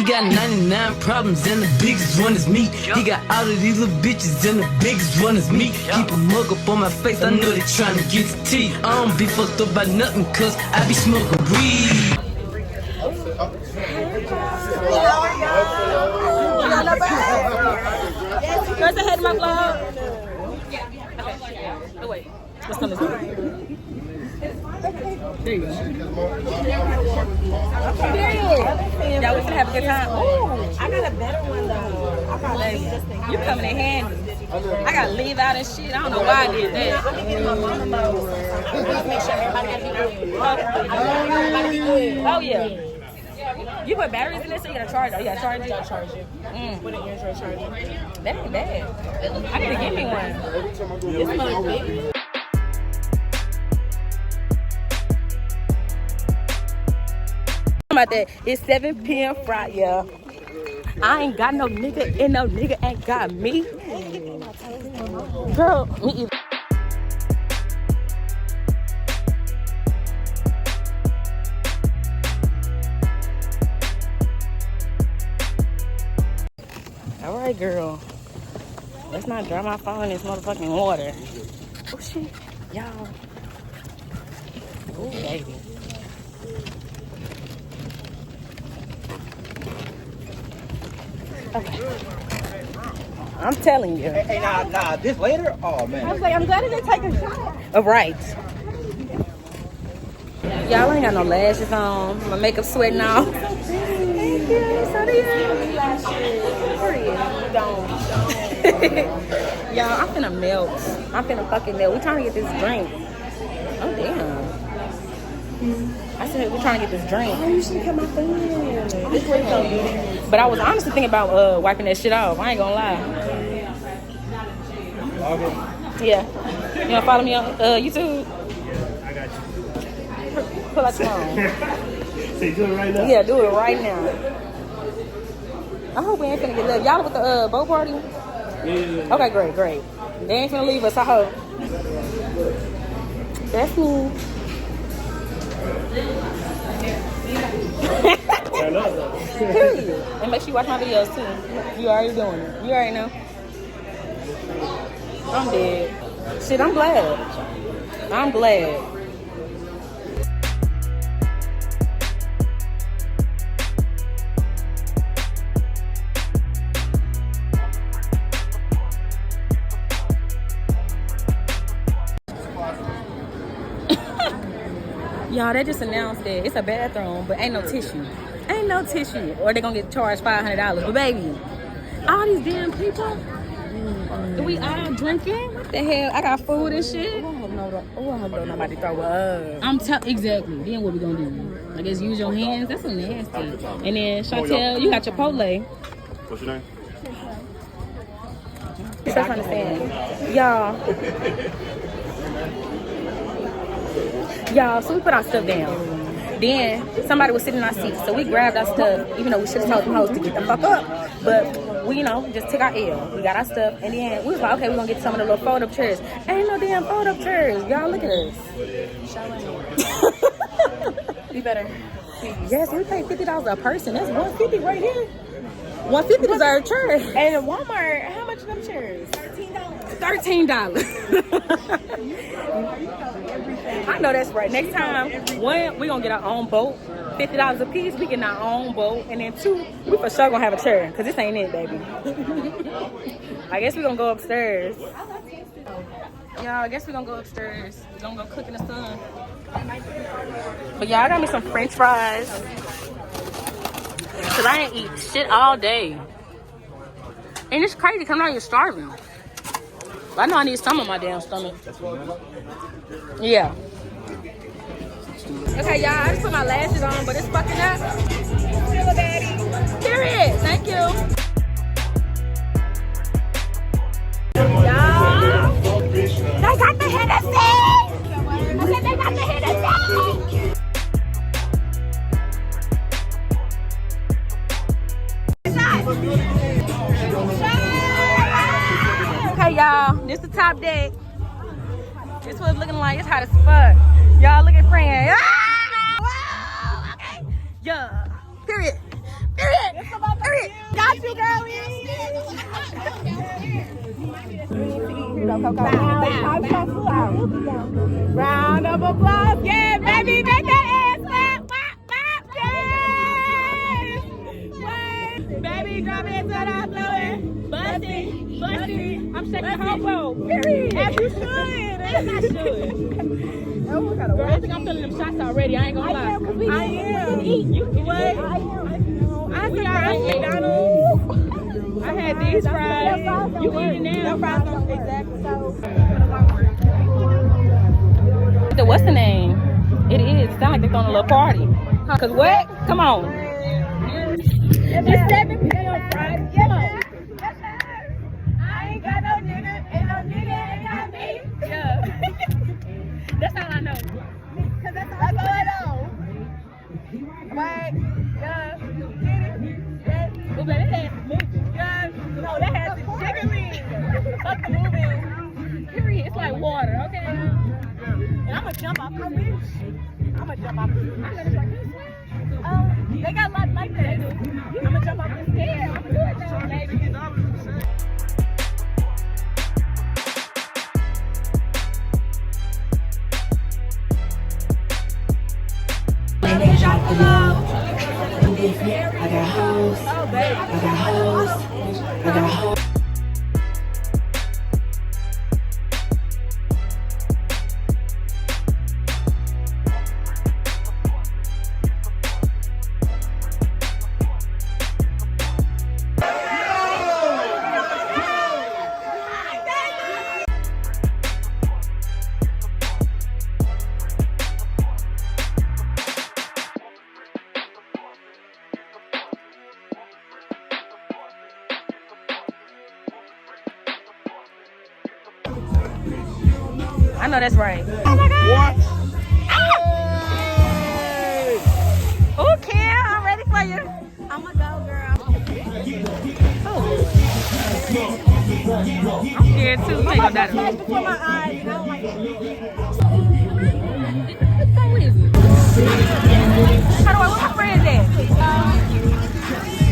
got 99 problems and the biggest one is me. He got all of these little bitches and the biggest one is me. Keep a mug up on my face, I know they tryna get the tea. I don't be fucked up by nothing, cause I be smoking weed. First ahead of my vlog. Oh wait, what's on this one? There you go. Period. Y'all, we finna have a good time. Ooh, I got a better one though. I probably just think you coming in handy. I gotta leave out and shit. I don't know why I did that. I'm gonna get my mama mode. Make sure everybody gotta be good. Oh yeah. You put batteries in this, so you gotta charge it. Oh, you gotta charge it. You gotta charge it. Put an Android charger. That ain't bad. I need to get me one. This one's big. About that. It's 7 p.m. Friday, yeah. I ain't got no nigga, and no nigga ain't got me. Girl, me either. All right, girl. Let's not dry my phone in this motherfucking water. Oh shit, y'all. Oh baby. Okay. I'm telling you. Hey, nah, this later? Oh, man. I was like, I'm glad I didn't take a shot. Oh, right. Y'all ain't got no lashes on. My makeup sweating off. Thank you. So do you. Y'all, I'm finna melt. I'm finna fucking melt. We trying to get this drink. Oh, damn. I said we're trying to get this drink. Oh, you should have kept my phone. This way so good. But I was honestly thinking about wiping that shit off. I ain't gonna lie. Yeah. You wanna follow me on YouTube? I got you. Pull out your phone. Say, do it right now. Yeah, do it right now. I hope we ain't finna get left. Y'all with the boat party? Yeah. Okay, great. They ain't finna leave us, I hope. That's me. Period. And make sure you watch my videos too. You already doing it. You already know. I'm dead. Shit, I'm glad. I'm glad. Y'all, they just announced that it's a bathroom, but ain't no tissue. Ain't no tissue. Or they gonna get charged $500. But baby, all these damn people, we all drinking? What the hell? I got food and shit. Oh, I hope nobody throw up. Exactly. Then what we gonna do? I guess use your hands. That's so nasty. And then Chantel, you got Chipotle. What's your name? Just understand. Y'all, so we put our stuff down. Then somebody was sitting in our seats, so we grabbed our stuff, even though we should have told them hoes to get the fuck up. But we, just took our L. We got our stuff, and then we was like, okay, we're gonna get some of the little fold-up chairs. Ain't no damn fold-up chairs. Y'all, look at us. You better. Yes, we paid $50 a person. That's $150 right here. $150 deserve a chair. And at Walmart, how much are them chairs? $13. I know that's right. Next time, one, we gonna get our own boat. $50 a piece, we get our own boat. And then two, we for sure gonna have a chair. Because this ain't it, baby. I guess we gonna go upstairs. Y'all, I guess we gonna go upstairs. We gonna go cook in the sun. But y'all, I got me some french fries. Because I ain't eat shit all day. And it's crazy because I'm not even starving. I know I need some on my damn stomach. Yeah. Okay, y'all, I just put my lashes on, but it's fucking up. Hello, daddy. Period. Thank you. Y'all, they got the Hennessy. I said they got the Hennessy. Okay, y'all, this the top deck. This what it's looking like. It's hot as fuck. Y'all look at friend. Ah! Whoa, okay. Yeah. Period. Round of applause. Yeah, baby, make that ass clap. Yes. Baby, drop it to the floor. Bust it. I'm shaking the whole boat. Period. As you should. As I should. Girl, I think I'm feeling them shots already. I ain't gonna lie. I am. You what? I see I ate McDonald's. I had these fries. You eating now? Exactly. What's the name? It is. Sound like they're throwing a little party. Cause what? Come on. It's 7 p.m. Friday. Come on. I ain't got no nigga, and no nigga ain't got me. Yeah. That's all I know. Cause that's all I know. Right? Yeah. Oh, but it has moving. Yeah. No, that has the jiggling. Fuck the moving. Period. It's like water, okay? And I'm gonna jump off this bitch. I'm gonna jump off this bitch. They got lots like that. I'm gonna jump off this bitch. Yeah, I'm gonna do it now, baby. I got hoes. I got hoes. I know that's right. Oh my God. What? Oh, Kim, I'm ready for you. I'm gonna go, girl. Oh. I'm scared too. You ain't gonna die. Before my eyes, and I don't like it. How do I? Where my friends at?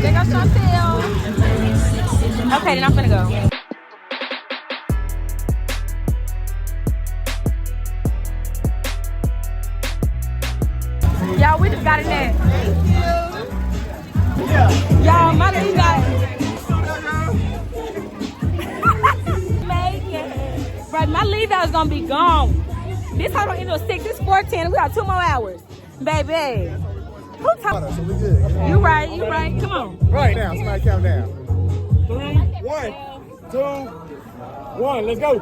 There goes Chantel. Okay, then I'm finna go. Y'all, we just got in there. Thank you. Y'all, my leave got Right, my leave out is gonna be gone. This time don't end till 6. It's 4:10. We got 2 more hours. Baby. Who talking? So we good. Okay. You right. Come on. Right now, somebody count down. 3, 1, 2, 1. Let's go.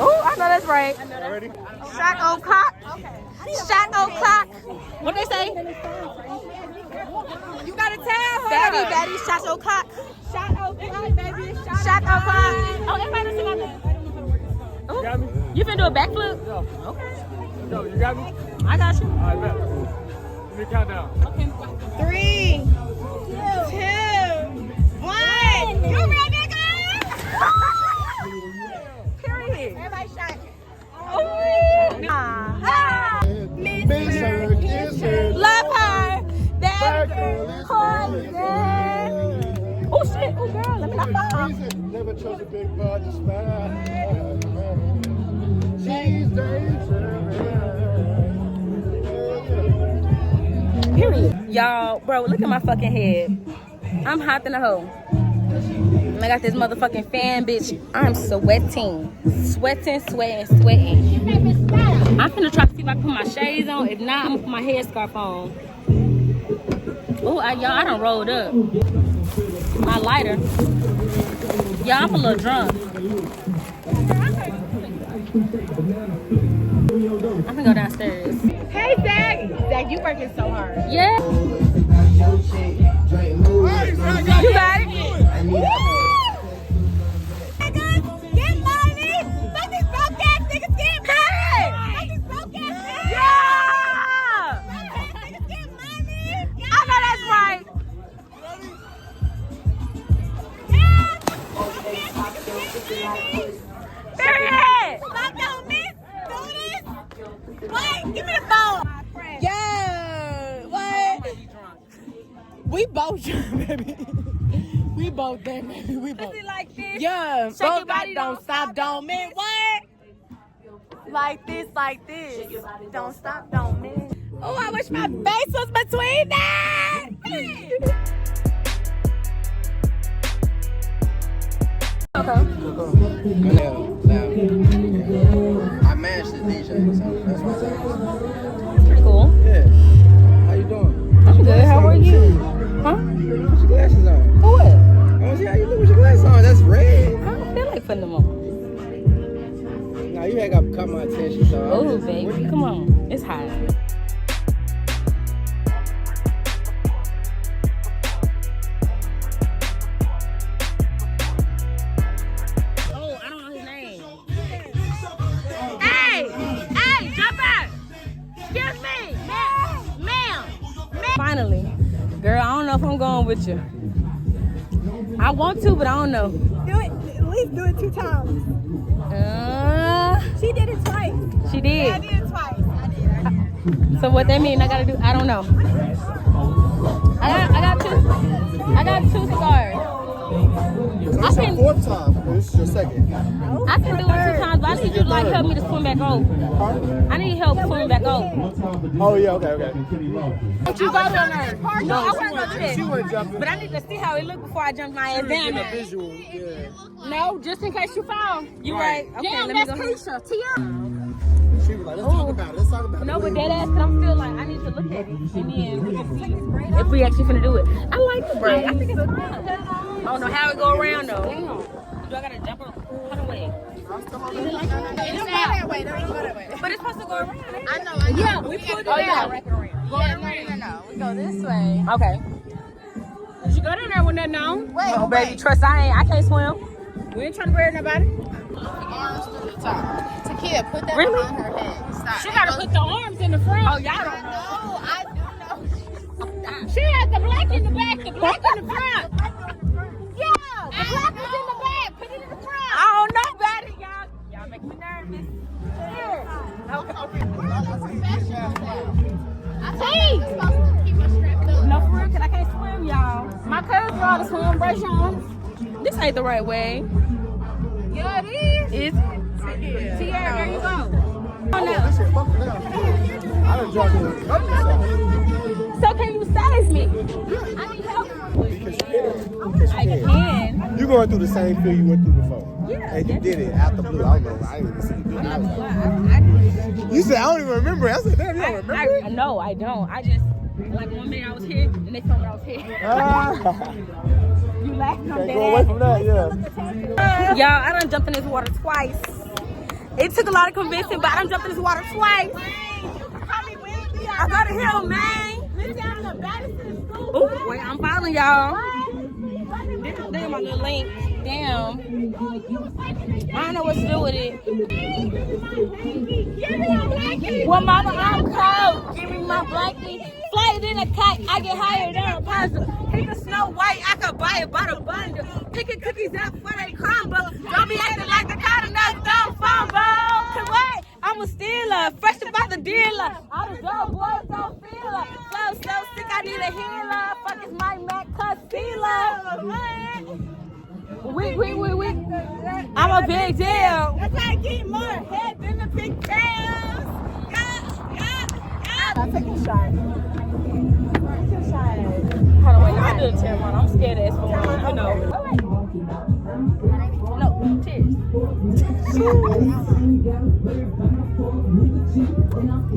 Oh, I know that's right. Ready? Shot o'clock. Shot o'clock. What they say? You gotta tell her. Daddy, shot o'clock. Shot o'clock, baby. Shot o'clock. Oh, everybody listen out there. You got me? You finna do a backflip? Yeah. Okay. Go. You got me? I got you. All right, bet. Let me count down. Okay. 3, 2, 1. You ready, girl? Period. Everybody shot. Miss her, kiss her. Love her. That That girl is girl. Oh shit. Oh girl. Let me not fall. Never chose a big boy to smile. She's dangerous. Period. Y'all, bro, look at my fucking head. I'm hot in the hole. And I got this motherfucking fan, bitch. I'm sweating. Sweating. I'm finna try to see if I can put my shades on. If not, I'm gonna put my headscarf on. Oh, y'all, I done rolled up. My lighter. Y'all, I'm a little drunk. I'm gonna go downstairs. Hey, Zach. Zach, you working so hard. Yeah. You got it. Niggas, get money. Fuck these broke ass niggas, get money. Fuck these broke ass niggas. Yeah. Niggas, get money. I know that's right. Period. Fuck don't miss. Do this. What? Give me the phone. Yeah. What? We both drunk, baby. We both that maybe. We both. Is it like this? Yeah. Shake your Both body, don't stop, don't miss. What? Like this, like this. Don't stop, don't miss. Oh, I wish my face was between that. I managed the DJ, so that's what's up. Pretty cool. Yeah. How you doing? I'm good. How are you? Huh? Put your glasses on. For what? I want to see how you look with your glasses on. That's red. I don't feel like putting them on. Nah, you ain't got to cut my attention, so I'm Oh, just- baby. Come on. It's hot. Oh, I don't know his name. Hey, jump out. Excuse me, ma'am. Finally. Girl, I don't know if I'm going with you. I want to, but I don't know. Do it. At least do it 2 times. She did it twice. She did. Yeah, I did it twice. I did. So what that mean? I gotta do? I don't know. I got 2 cigars. It's your 4th time. Or this is your 2nd. I can do it 2 times, but I need you to like help me to swim back over. I need help swimming back over. Oh, yeah, okay. Don't you go down there. No, I want to go do She that. wouldn't jump in. But I need to see how it look before I jump my ass down Get a there. visual, yeah. No, just in case you fall. You right. Okay, Damn, let me that's go. Keisha. Tia. She was like, let's talk about it. Let's talk about it. No, but that ass, but I'm still like, I need to look at it. And then we can see if we actually finna do it. I like the braid. I think it's fun. I don't know how it go around though. Do I gotta jump up? Cut away. Don't go that way. Don't even go that way. But it's supposed to go around. Ain't I know. Yeah, we put it out. No. We go this way. Okay. Did you go down there with that on? Wait, Oh, baby, trust I can't swim. We ain't trying to grab nobody. Arms through the top. Takia, put that Really? behind her head. Stop. She gotta put the arms in the front. Oh, y'all don't know. No, I do know. She has the black in the back, the black in the front. Yeah, the black is in the back. Put it in the front. I don't know about it, y'all. Y'all make me nervous. No, for real, because I can't swim, y'all. My cousin ought to swim, brace your arms. This ain't the right way. Yeah, it is. It's Tierra, there you go. Oh, This no. shit fucking down. I done dropped it a couple times. So can you size me? I need help. Because you I can. You going through the same feel you went through before. Yeah, And you did it out the blue. I don't know. I didn't even see you do it. I was like, you said, I don't even remember. I said, damn, you don't remember? No, I don't. I just, like, one minute I was here, and they told me I was here. You laughing, I'm Can't dead go away ass. from that, yeah. Y'all, I done jumped in this water twice. It took a lot of convincing, but I done jumped in this water twice. I go to him, man. Oh, wait, I'm following y'all. This is my little link. Damn. I don't know what to do with it. Well, mama, I'm cold. Give me my blanket. Fly it in a kite. I get higher than a puzzle. Pick a Snow White. I could buy it by the bundle. Picking cookies up for they crumble. Don't be acting like the kind of nuts don't fumble. Cause what? I'm a stealer. Fresh about the dealer. All the dog boys don't feel her. Flow so sick, I need a healer. Fuck is my Mac concealer. We. I'm a big deal. That's how I get more head than the pigtails. Yeah. I'll take a shot. Hold on, wait, I do the tear one. I'm scared as for one. You know. No, cheers.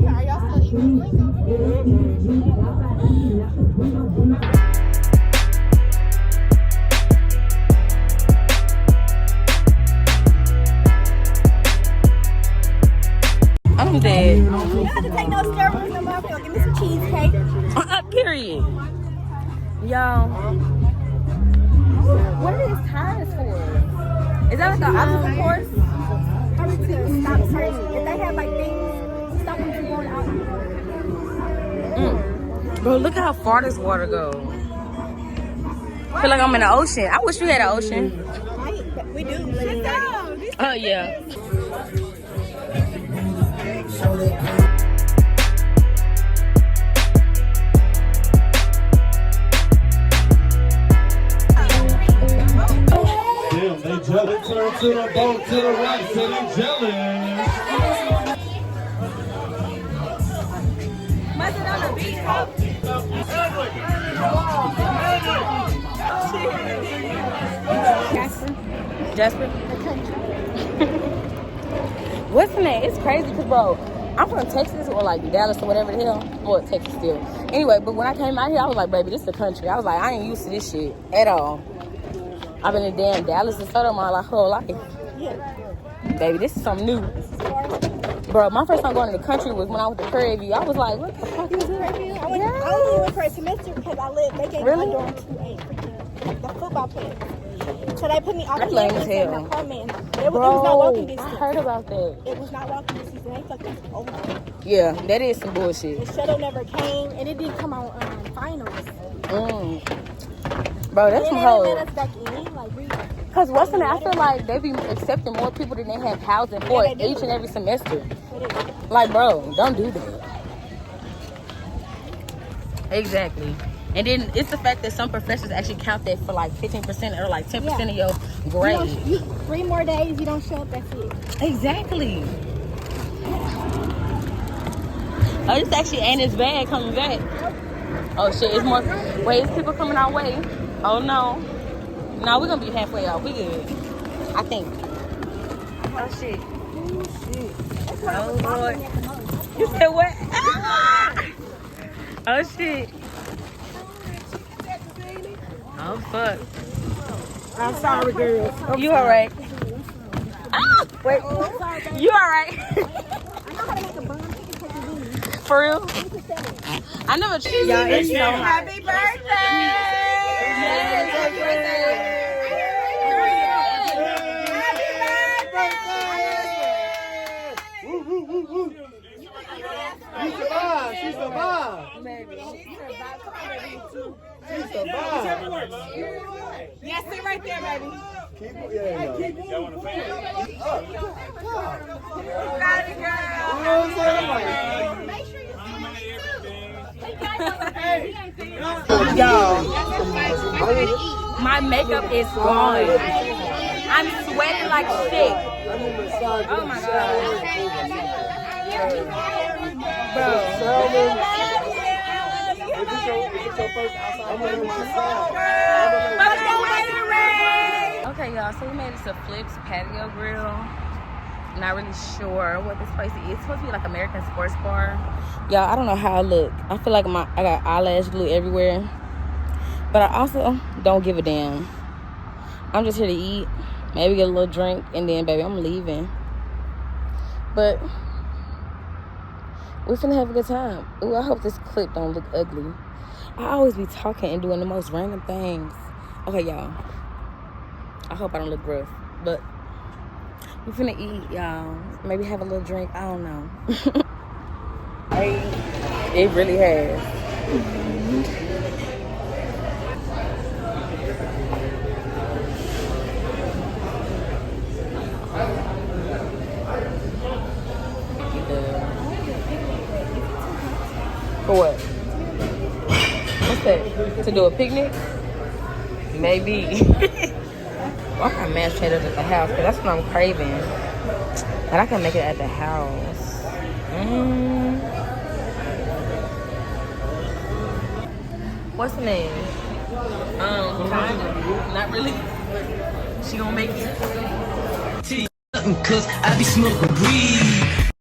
Are y'all still eating? I'm dead. You don't have to take no steroids no more. Give me some cheesecake. Period. Y'all. What are these tires for? Is that like an obstacle course? Probably to stop searching. If they have like things, stop them from going out. Bro, look how far this water goes. I feel like I'm in the ocean. I wish we had an ocean. Right? We do. But it's dirty. Oh, yeah. to the boat to the right, sitting jealous. Must have on the beach, huh? Jasper? What's the name? It's crazy because, bro, I'm from Texas or like Dallas or whatever the hell. Well, Texas still. Anyway, but when I came out here, I was like, baby, this is the country. I was like, I ain't used to this shit at all. I've been in damn Dallas and Southern my whole life. Baby, this is something new. Bro, my first time going to the country was when I went to Prairie View. I was like, what the fuck is this? I only went for a semester because they gave me a dorm to the football player. So they put me off That's lame as campus in hell. an apartment. It was not walking Bro, distance. I heard about that. It was not walking distance. They fucking over. Yeah, that is some bullshit. The shuttle never came, and it didn't come on finals. Bro, that's some They hoes. let us back in, Cause what's the name? I feel like they be accepting more people than they have housing for each and every semester. Like, bro, don't do that. Exactly. And then it's the fact that some professors actually count that for like 15% or like 10% of your grade. 3 more days, you don't show up, that's it. Exactly. Oh, this actually ain't as bad coming back. Oh shit, it's more. Wait, it's people coming our way. Oh no. No, we're gonna be halfway off. We good. I think. Oh shit. Oh Lord. You said what? Ah! Oh shit. Oh fuck. I'm sorry, girls. You alright? Ah! Wait. You alright? I know how to make a bun. For real? I never tried. Y'all, it's so hot. Happy birthday! Yes, happy birthday. She survived. She survived. She survived. Yes, sit right there, baby. Keep it. Yeah. Keep it. Got it, girl. Make sure you Y'all, my makeup is gone. I'm sweating like shit. Oh my god. Bro. Okay, y'all, so we made it to Flip's Patio Grill. Not really sure what this place is. It's supposed to be like American Sports Bar. Y'all, I don't know how I look. I feel like I got eyelash glue everywhere. But I also don't give a damn. I'm just here to eat, maybe get a little drink, and then, baby, I'm leaving. But we're finna have a good time. Ooh, I hope this clip don't look ugly. I always be talking and doing the most random things. Okay, y'all. I hope I don't look rough. But we finna eat, y'all. Maybe have a little drink. I don't know. It really has. For what? What's that? To do a picnic? Maybe. Well, I got mashed potatoes at the house because that's what I'm craving. But I can make it at the house. What's the name? Not really. She gonna make it. Cause I be smoking weed.